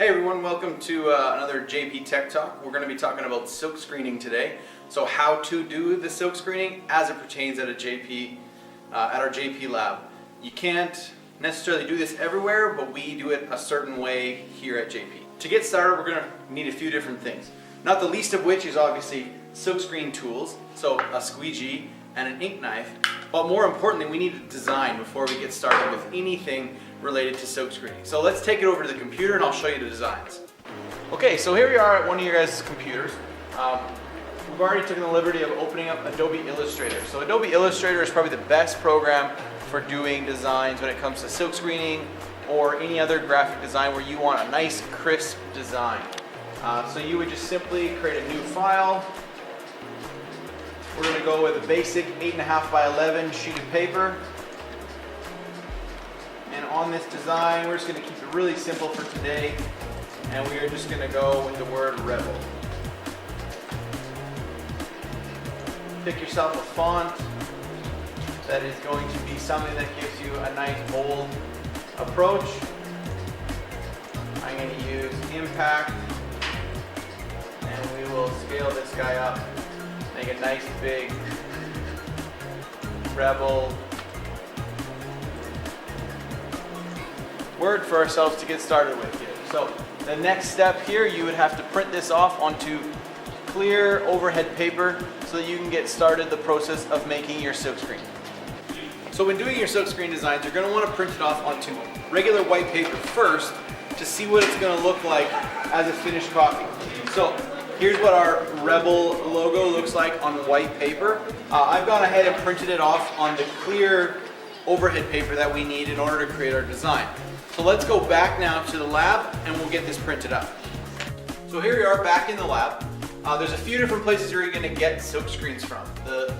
Hey everyone, welcome to another JP Tech Talk. We're going to be talking about silk screening today. So how to do the silk screening as it pertains at our JP lab. You can't necessarily do this everywhere, but we do it a certain way here at JP. To get started, we're going to need a few different things. Not the least of which is obviously silk screen tools, so a squeegee and an ink knife. But more importantly, we need a design before we get started with anything related to silk screening. So let's take it over to the computer and I'll show you the designs. Okay, so here we are at one of your guys' computers. We've already taken the liberty of opening up Adobe Illustrator. So Adobe Illustrator is probably the best program for doing designs when it comes to silk screening or any other graphic design where you want a nice crisp design. So you would just simply create a new file. We're going to go with a basic 8.5 by 11 sheet of paper. And on this design, we're just going to keep it really simple for today. And we are just going to go with the word rebel. Pick yourself a font that is going to be something that gives you a nice bold approach. I'm going to use Impact. And we will scale this guy up. Make a nice big rebel word for ourselves to get started with here. So the next step here, you would have to print this off onto clear overhead paper so that you can get started the process of making your silk screen. So when doing your silk screen designs, you're going to want to print it off onto regular white paper first to see what it's going to look like as a finished copy. So here's what our Rebel logo looks like on white paper. I've gone ahead and printed it off on the clear overhead paper that we need in order to create our design. So let's go back now to the lab and we'll get this printed up. So here we are back in the lab. There's a few different places you're going to get silk screens from. The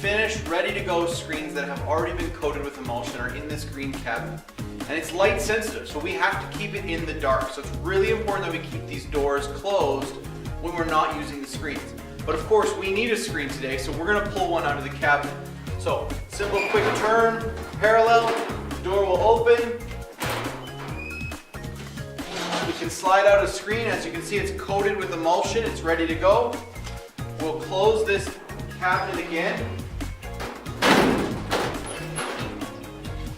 finished, ready to go screens that have already been coated with emulsion are in this green cabinet. And it's light sensitive, so we have to keep it in the dark. So it's really important that we keep these doors closed when we're not using the screens. But of course we need a screen today, so we're going to pull one out of the cabinet. So simple quick turn, parallel, the door will open. We can slide out a screen. As you can see, it's coated with emulsion, it's ready to go. We'll close this cabinet again.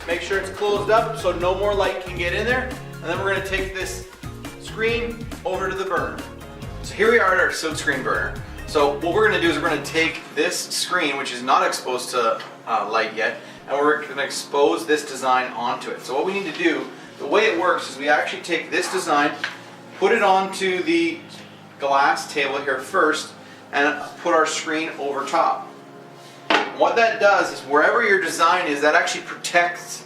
Make sure it's closed up so no more light can get in there. And then we're going to take this screen over to the burner. So here we are at our silk screen burner. So what we're going to do is we're going to take this screen, which is not exposed to light yet, and we're going to expose this design onto it. So what we need to do, the way it works is we actually take this design, put it onto the glass table here first, and put our screen over top. What that does is wherever your design is, that actually protects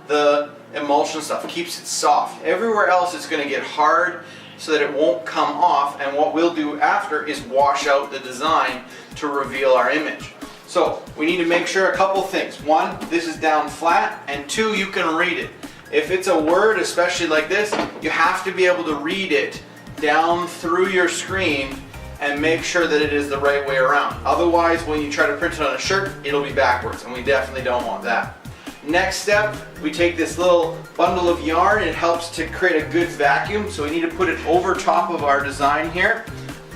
the emulsion stuff, keeps it soft. Everywhere else it's going to get hard so that it won't come off, and what we'll do after is wash out the design to reveal our image. So we need to make sure a couple things. One, this is down flat, and two, you can read it. If it's a word, especially like this, you have to be able to read it down through your screen and make sure that it is the right way around. Otherwise, when you try to print it on a shirt, it'll be backwards, and we definitely don't want that. Next step, we take this little bundle of yarn. It helps to create a good vacuum, so we need to put it over top of our design here,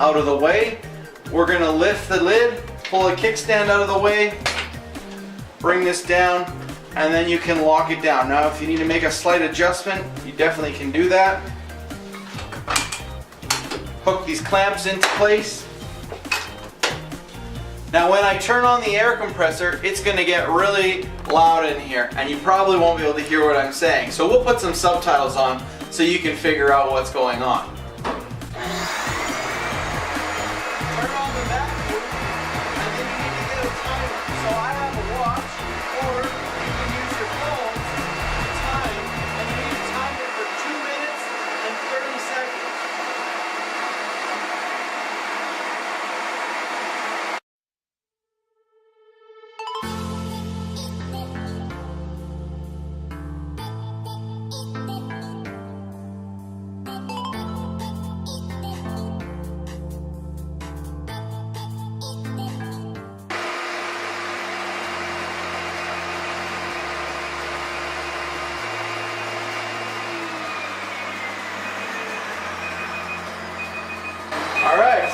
out of the way. We're going to lift the lid, pull a kickstand out of the way, bring this down, and then you can lock it down. Now if you need to make a slight adjustment, you definitely can do that. Hook these clamps into place. Now when I turn on the air compressor, it's going to get really loud in here, and you probably won't be able to hear what I'm saying. So we'll put some subtitles on so you can figure out what's going on. Turn on the vacuum, and then you need to get a timer. So I have a watch, or you can use your phone to time, and you need to time it for 2 minutes and 30 seconds.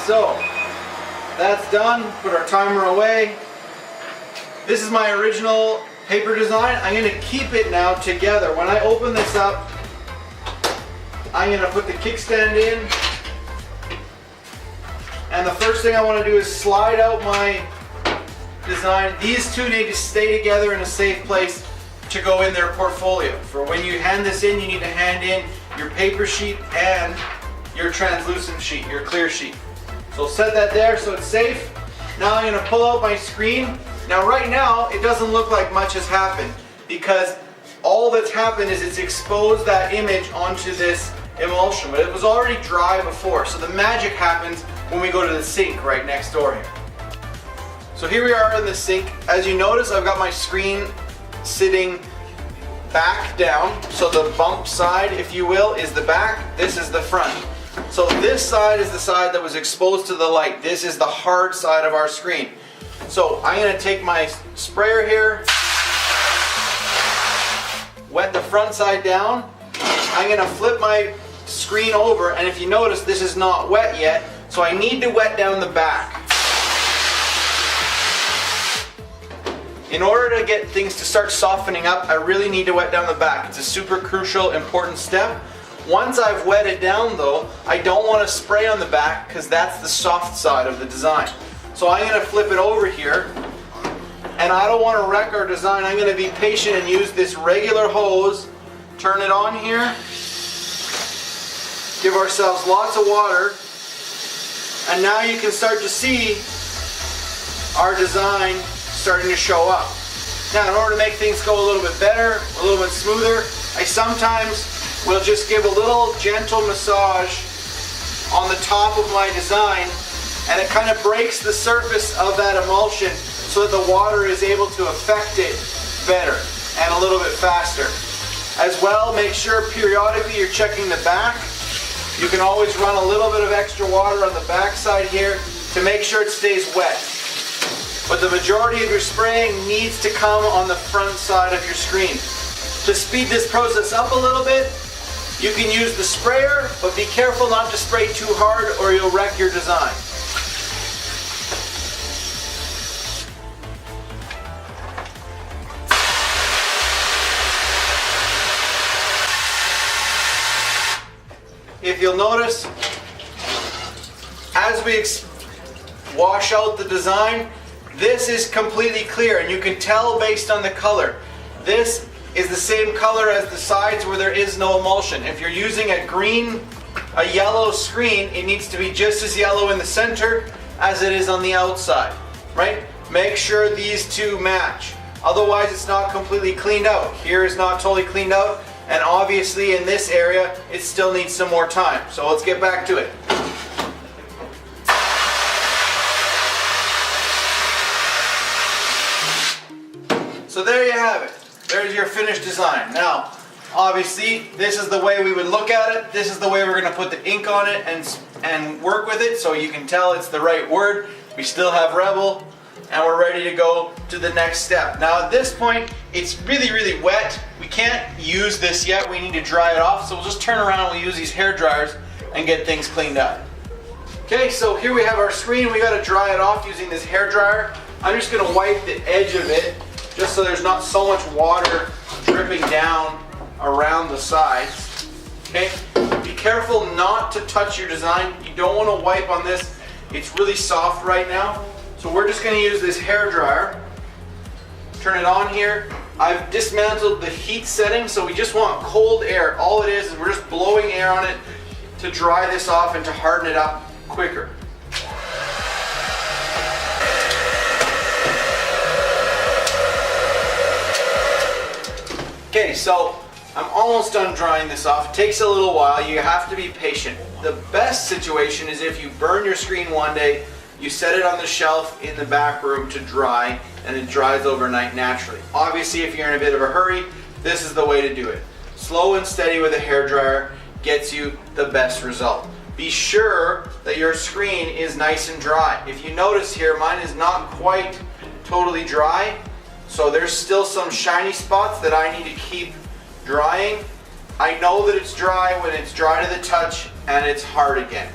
So that's done. Put our timer away. This is my original paper design. I'm going to keep it now together. When I open this up, I'm going to put the kickstand in. And the first thing I want to do is slide out my design. These two need to stay together in a safe place to go in their portfolio. For when you hand this in, you need to hand in your paper sheet and your translucent sheet, your clear sheet. So set that there so it's safe. Now I'm going to pull out my screen. Now right now it doesn't look like much has happened because all that's happened is it's exposed that image onto this emulsion, but it was already dry before. So the magic happens when we go to the sink right next door here. So here we are in the sink. As you notice, I've got my screen sitting back down. So the bump side, if you will, is the back. This is the front. So this side is the side that was exposed to the light. This is the hard side of our screen. So I'm going to take my sprayer here, wet the front side down. I'm going to flip my screen over, and if you notice, this is not wet yet, so I need to wet down the back. In order to get things to start softening up, I really need to wet down the back. It's a super crucial, important step. Once I've wet it down though, I don't want to spray on the back because that's the soft side of the design. So I'm going to flip it over here, and I don't want to wreck our design. I'm going to be patient and use this regular hose, turn it on here, give ourselves lots of water, and now you can start to see our design starting to show up. Now in order to make things go a little bit better, a little bit smoother, I sometimes will just give a little gentle massage on the top of my design, and it kind of breaks the surface of that emulsion so that the water is able to affect it better and a little bit faster. As well, make sure periodically you're checking the back. You can always run a little bit of extra water on the back side here to make sure it stays wet. But the majority of your spraying needs to come on the front side of your screen. To speed this process up a little bit, you can use the sprayer, but be careful not to spray too hard or you'll wreck your design. If you'll notice, as we wash out the design, this is completely clear, and you can tell based on the color. This is the same color as the sides where there is no emulsion. If you're using a yellow screen, it needs to be just as yellow in the center as it is on the outside, right? Make sure these two match. Otherwise, it's not completely cleaned out. Here is not totally cleaned out, and obviously in this area, it still needs some more time. So let's get back to it. So there you have it. There's your finished design. Now, obviously, this is the way we would look at it. This is the way we're going to put the ink on it and work with it, so you can tell it's the right word. We still have Rebel, and we're ready to go to the next step. Now at this point, it's really, really wet. We can't use this yet. We need to dry it off, so we'll just turn around and we'll use these hair dryers and get things cleaned up. Okay, so here we have our screen. We got to dry it off using this hair dryer. I'm just going to wipe the edge of it just so there's not so much water dripping down around the sides. Okay, be careful not to touch your design. You don't want to wipe on this. It's really soft right now. So we're just going to use this hair dryer. Turn it on here. I've dismantled the heat setting, so we just want cold air. All it is we're just blowing air on it to dry this off and to harden it up quicker. Okay, so I'm almost done drying this off. It takes a little while. You have to be patient. The best situation is if you burn your screen one day, you set it on the shelf in the back room to dry, and it dries overnight naturally. Obviously, if you're in a bit of a hurry, this is the way to do it. Slow and steady with a hairdryer gets you the best result. Be sure that your screen is nice and dry. If you notice here, mine is not quite totally dry, so there's still some shiny spots that I need to keep drying. I know that it's dry when it's dry to the touch and it's hard again.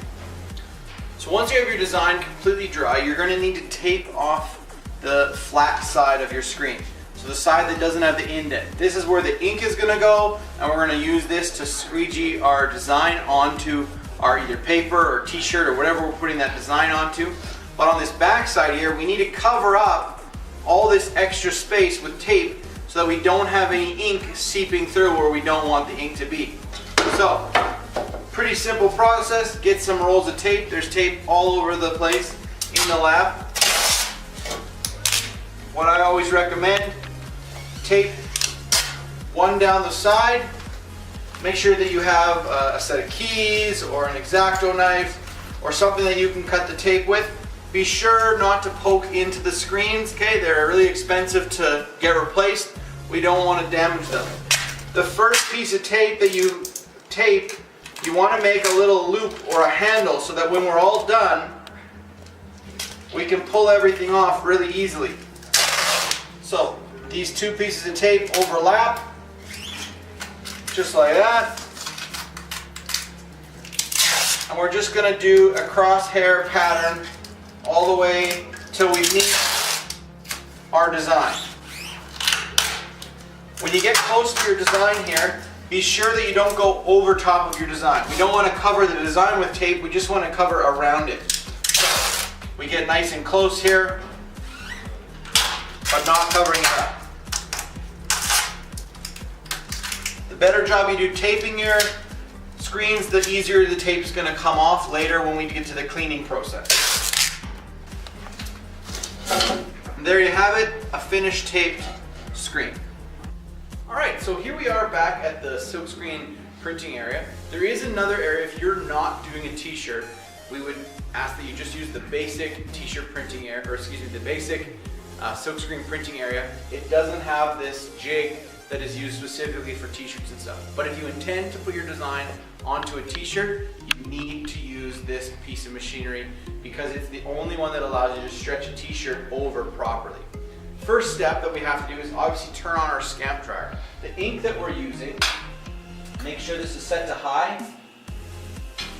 So once you have your design completely dry, you're going to need to tape off the flat side of your screen. So the side that doesn't have the indent. This is where the ink is going to go, and we're going to use this to squeegee our design onto our either paper or t-shirt or whatever we're putting that design onto. But on this back side here, we need to cover up all this extra space with tape so that we don't have any ink seeping through where we don't want the ink to be. So, pretty simple process. Get some rolls of tape. There's tape all over the place in the lab. What I always recommend, tape one down the side. Make sure that you have a set of keys or an X-Acto knife or something that you can cut the tape with. Be sure not to poke into the screens, okay? They're really expensive to get replaced. We don't want to damage them. The first piece of tape that you tape, you want to make a little loop or a handle so that when we're all done, we can pull everything off really easily. So these two pieces of tape overlap, just like that. And we're just going to do a crosshair pattern all the way till we meet our design. When you get close to your design here, be sure that you don't go over top of your design. We don't want to cover the design with tape, we just want to cover around it. We get nice and close here, but not covering it up. The better job you do taping your screens, the easier the tape is going to come off later when we get to the cleaning process. And there you have it, a finished taped screen. Alright, so here we are back at the silkscreen printing area. There is another area. If you're not doing a t-shirt, we would ask that you just use the basic t-shirt printing area, or excuse me, the basic silkscreen printing area. It doesn't have this jig that is used specifically for t-shirts and stuff. But if you intend to put your design onto a t-shirt, you need to use this piece of machinery because it's the only one that allows you to stretch a t-shirt over properly. First step that we have to do is obviously turn on our stamp dryer. The ink that we're using, make sure this is set to high.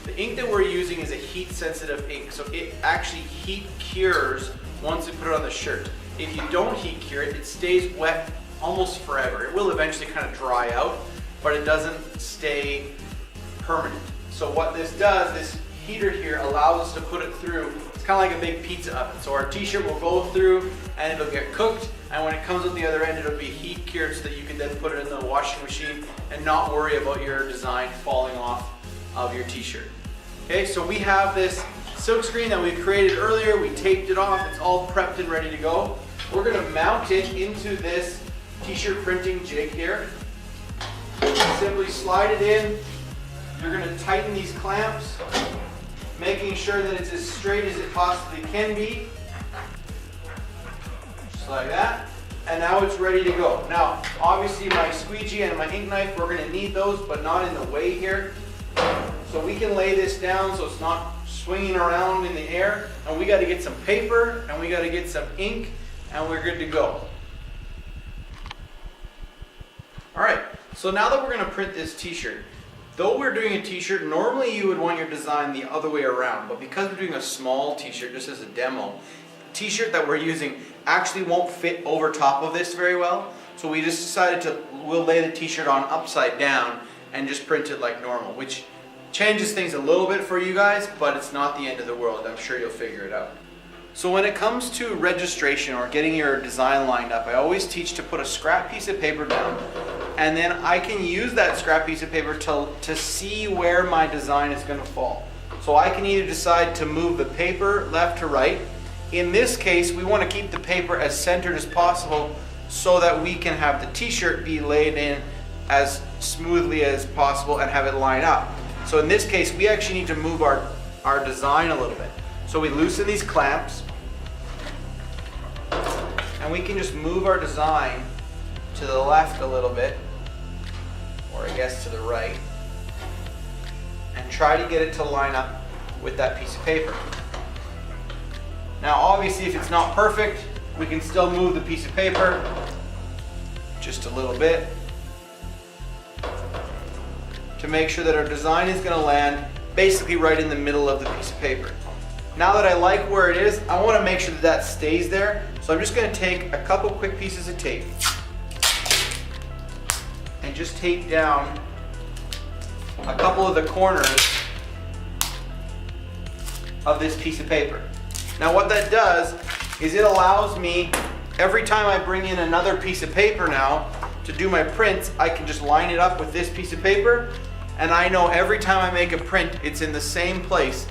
The ink that we're using is a heat sensitive ink, so it actually heat cures once we put it on the shirt. If you don't heat cure it, it stays wet almost forever. It will eventually kind of dry out, but it doesn't stay permanent. So what this does, this heater here allows us to put it through. It's kind of like a big pizza oven. So our t-shirt will go through and it'll get cooked, and when it comes out the other end, it'll be heat cured so that you can then put it in the washing machine and not worry about your design falling off of your t-shirt. Okay, so we have this silk screen that we created earlier. We taped it off. It's all prepped and ready to go. We're going to mount it into this t-shirt printing jig here. Simply slide it in. You're going to tighten these clamps, making sure that it's as straight as it possibly can be. Just like that. And now it's ready to go. Now, obviously my squeegee and my ink knife, we're going to need those, but not in the way here. So we can lay this down so it's not swinging around in the air. And we got to get some paper, and we got to get some ink, and we're good to go. Alright, so now that we're going to print this t-shirt, though we're doing a t-shirt, normally you would want your design the other way around, but because we're doing a small t-shirt just as a demo, the t-shirt that we're using actually won't fit over top of this very well. So we just decided we'll lay the t-shirt on upside down and just print it like normal, which changes things a little bit for you guys, but it's not the end of the world. I'm sure you'll figure it out. So when it comes to registration or getting your design lined up, I always teach to put a scrap piece of paper down, and then I can use that scrap piece of paper to see where my design is going to fall. So I can either decide to move the paper left to right. In this case, we want to keep the paper as centered as possible so that we can have the t-shirt be laid in as smoothly as possible and have it line up. So in this case, we actually need to move our design a little bit. So we loosen these clamps, and we can just move our design to the left a little bit, or I guess to the right, and try to get it to line up with that piece of paper. Now obviously if it's not perfect, we can still move the piece of paper just a little bit to make sure that our design is going to land basically right in the middle of the piece of paper. Now that I like where it is, I want to make sure that that stays there. So I'm just going to take a couple quick pieces of tape and just tape down a couple of the corners of this piece of paper. Now what that does is it allows me, every time I bring in another piece of paper now to do my prints, I can just line it up with this piece of paper, and I know every time I make a print, it's in the same place.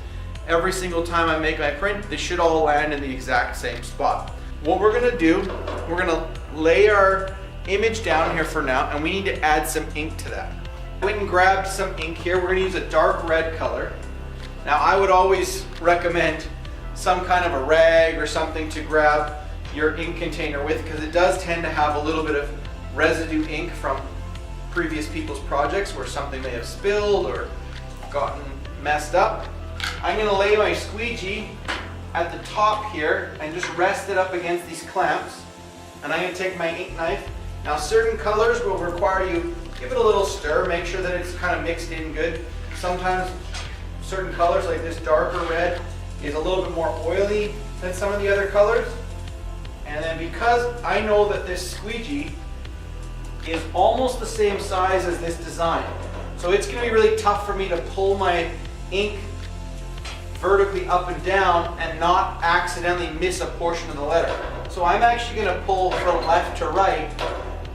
Every single time I make my print, they should all land in the exact same spot. What we're gonna do, we're gonna lay our image down here for now, and we need to add some ink to that. I went and grabbed some ink here. We're gonna use a dark red color. Now I would always recommend some kind of a rag or something to grab your ink container with, because it does tend to have a little bit of residue ink from previous people's projects where something may have spilled or gotten messed up. I'm going to lay my squeegee at the top here and just rest it up against these clamps. And I'm going to take my ink knife. Now certain colors will require you give it a little stir, make sure that it's kind of mixed in good. Sometimes certain colors like this darker red is a little bit more oily than some of the other colors. And then because I know that this squeegee is almost the same size as this design, so it's going to be really tough for me to pull my ink vertically up and down and not accidentally miss a portion of the letter. So I'm actually going to pull from left to right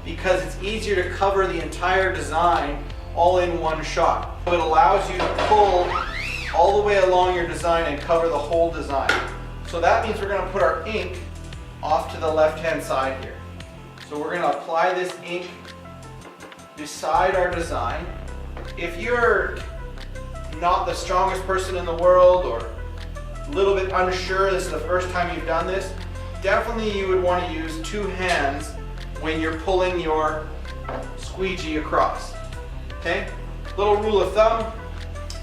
because it's easier to cover the entire design all in one shot. So it allows you to pull all the way along your design and cover the whole design. So that means we're going to put our ink off to the left-hand side here. So we're going to apply this ink beside our design. If you're not the strongest person in the world or a little bit unsure, this is the first time you've done this, definitely you would want to use two hands when you're pulling your squeegee across. Okay? Little rule of thumb,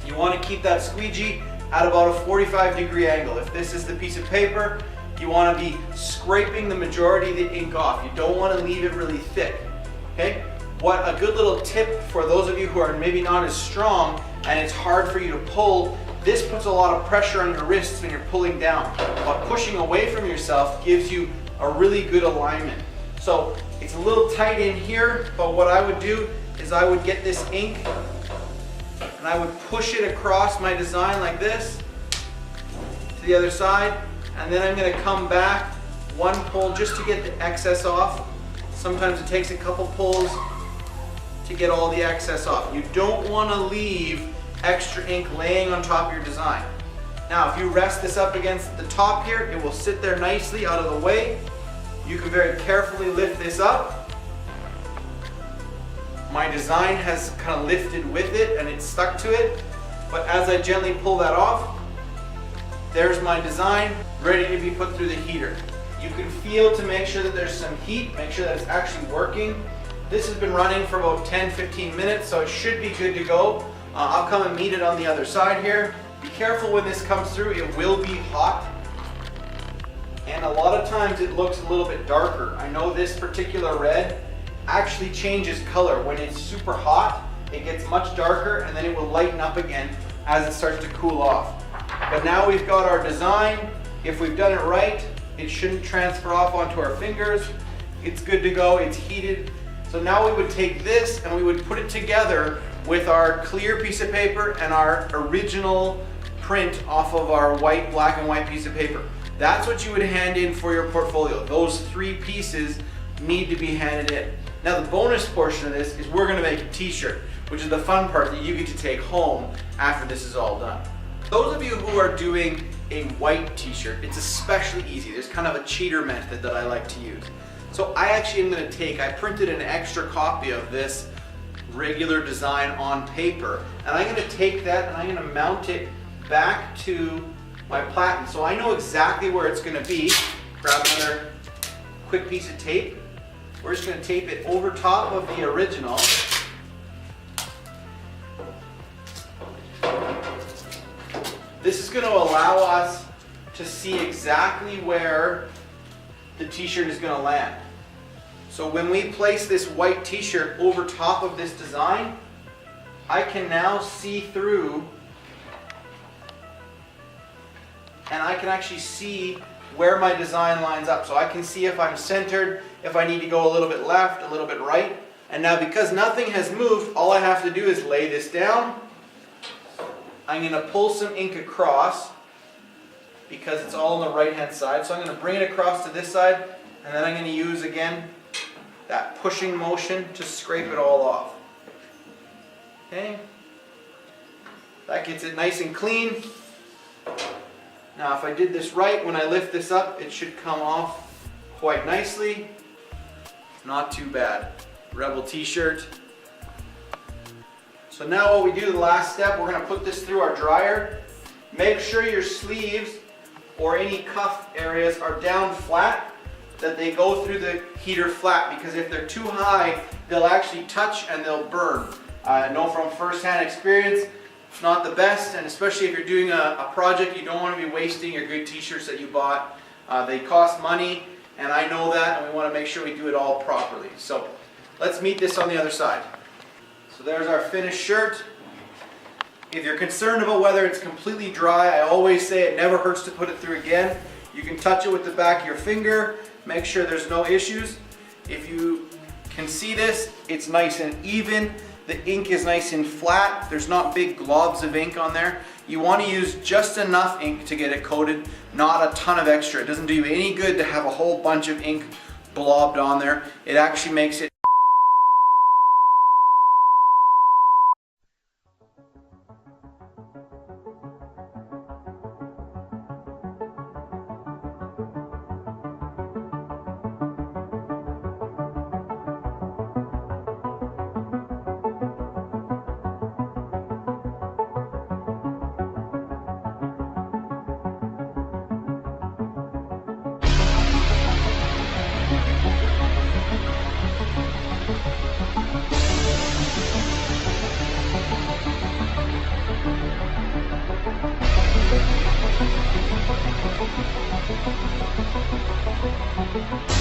you want to keep that squeegee at about a 45-degree angle. If this is the piece of paper, you want to be scraping the majority of the ink off. You don't want to leave it really thick. Okay? What a good little tip for those of you who are maybe not as strong and it's hard for you to pull, this puts a lot of pressure on your wrists when you're pulling down. But pushing away from yourself gives you a really good alignment. So it's a little tight in here, but what I would do is I would get this ink and I would push it across my design like this to the other side, and then I'm going to come back one pull just to get the excess off. Sometimes it takes a couple pulls to get all the excess off. You don't want to leave extra ink laying on top of your design. Now if you rest this up against the top here, it will sit there nicely out of the way. You can very carefully lift this up. My design has kind of lifted with it and it's stuck to it, but as I gently pull that off, there's my design ready to be put through the heater. You can feel to make sure that there's some heat, make sure that it's actually working. This has been running for about 10-15 minutes, so it should be good to go. I'll come and meet it on the other side here. Be careful when this comes through, it will be hot. And a lot of times it looks a little bit darker. I know this particular red actually changes color. When it's super hot, it gets much darker and then it will lighten up again as it starts to cool off. But now we've got our design. If we've done it right, it shouldn't transfer off onto our fingers. It's good to go, it's heated. So now we would take this and we would put it together with our clear piece of paper and our original print off of our white, black and white piece of paper. That's what you would hand in for your portfolio. Those three pieces need to be handed in. Now the bonus portion of this is we're gonna make a t-shirt, which is the fun part that you get to take home after this is all done. Those of you who are doing a white t-shirt, it's especially easy. There's kind of a cheater method that I like to use. So I actually am going to I printed an extra copy of this regular design on paper, and I'm going to take that and I'm going to mount it back to my platen. So I know exactly where it's going to be. Grab another quick piece of tape. We're just going to tape it over top of the original. This is going to allow us to see exactly where the t-shirt is going to land. So when we place this white t-shirt over top of this design, I can now see through and I can actually see where my design lines up. So I can see if I'm centered, if I need to go a little bit left, a little bit right. And now because nothing has moved, all I have to do is lay this down. I'm going to pull some ink across because it's all on the right hand side. So I'm going to bring it across to this side, and then I'm going to use again that pushing motion to scrape it all off. Okay, that gets it nice and clean. Now if I did this right, when I lift this up, it should come off quite nicely. Not too bad. Rebel t-shirt. So now what we do, the last step, we're going to put this through our dryer. Make sure your sleeves or any cuff areas are down flat, that they go through the heater flat, because if they're too high, they'll actually touch and they'll burn. I know from first-hand experience, it's not the best, and especially if you're doing a project, you don't want to be wasting your good t-shirts that you bought. They cost money, and I know that, and we want to make sure we do it all properly. So let's meet this on the other side. So there's our finished shirt. If you're concerned about whether it's completely dry, I always say it never hurts to put it through again. You can touch it with the back of your finger, make sure there's no issues. If you can see this, it's nice and even. The ink is nice and flat. There's not big globs of ink on there. You want to use just enough ink to get it coated, not a ton of extra. It doesn't do you any good to have a whole bunch of ink blobbed on there. It actually makes it Thank you.